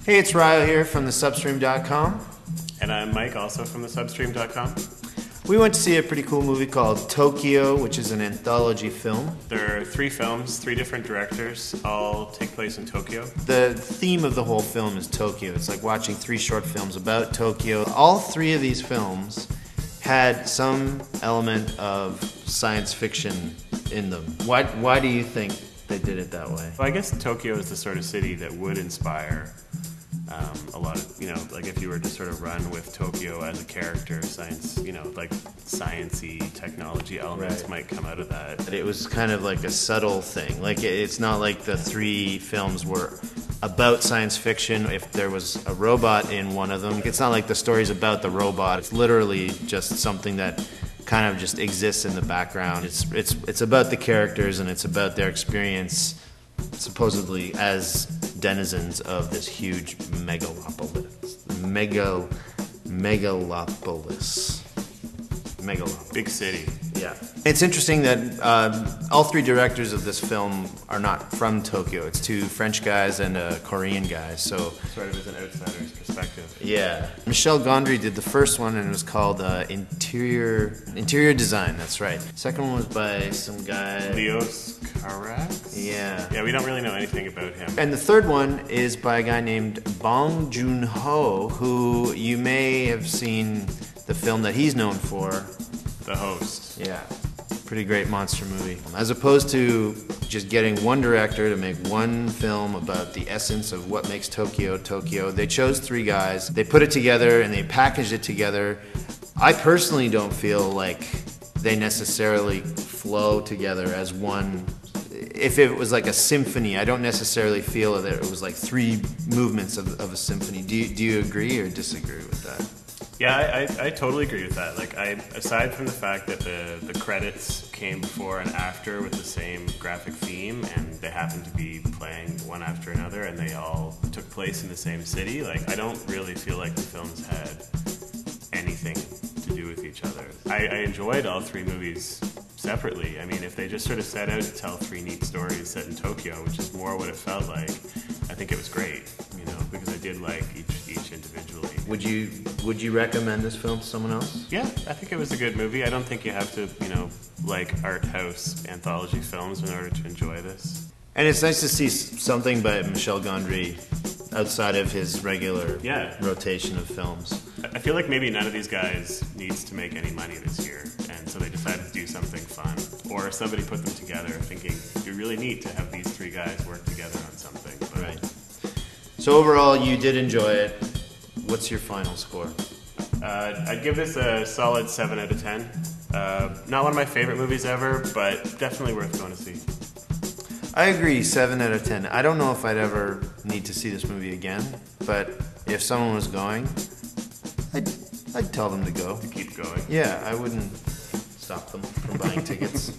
Hey, it's Rajo here from thesubstream.com. And I'm Mike, also from thesubstream.com. We went to see a pretty cool movie called Tokyo, which is an anthology film. There are 3 films, 3 different directors, all take place in Tokyo. The theme of the whole film is Tokyo. It's like watching 3 short films about Tokyo. All 3 of these films had some element of science fiction in them. Why do you think they did it that way? Well, I guess Tokyo is the sort of city that would inspire a lot of, like if you were to sort of run with Tokyo as a character, science, like sciencey technology elements might come out of that. It was kind of like a subtle thing. Like it's not like the 3 films were about science fiction if there was a robot in one of them. It's not like the story's about the robot. It's literally just something that kind of just exists in the background. It's about the characters and it's about their experience supposedly as denizens of this huge megalopolis. Big city. Yeah. It's interesting that all 3 directors of this film are not from Tokyo. It's 2 French guys and a Korean guy, so... Sort of as an outsider's perspective. Yeah. Michel Gondry did the first one, and it was called Interior Design, that's right. Second one was by some guy... Carax? Yeah. Yeah, we don't really know anything about him. And the third one is by a guy named Bong, Joon-ho, who you may have seen the film that he's known for. The Host. Yeah. Pretty great monster movie. As opposed to just getting one director to make one film about the essence of what makes Tokyo, Tokyo, they chose 3 guys, they put it together and they packaged it together. I personally don't feel like they necessarily flow together as one. If it was like a symphony, I don't necessarily feel that it was like 3 movements of a symphony. Do you agree or disagree with that? Yeah, I totally agree with that. Like, aside from the fact that the credits came before and after with the same graphic theme, and they happened to be playing one after another, and they all took place in the same city, like, I don't really feel like the films had anything to do with each other. I enjoyed all 3 movies separately. I mean, if they just sort of set out to tell 3 neat stories set in Tokyo, which is more what it felt like, I think it was great, because I did like each individually. Would you recommend this film to someone else? Yeah, I think it was a good movie. I don't think you have to, like art house anthology films in order to enjoy this. And it's nice to see something by Michel Gondry outside of his regular rotation of films. I feel like maybe none of these guys needs to make any money this year, and so they decided to do something fun. Or somebody put them together thinking, it'd be really neat to have these 3 guys work together on something. But right. So overall, you did enjoy it. What's your final score? I'd give this a solid 7 out of 10. Not one of my favorite movies ever, but definitely worth going to see. I agree, 7 out of 10. I don't know if I'd ever need to see this movie again, but if someone was going, I'd tell them to go. To keep going. Yeah, I wouldn't stop them from buying tickets.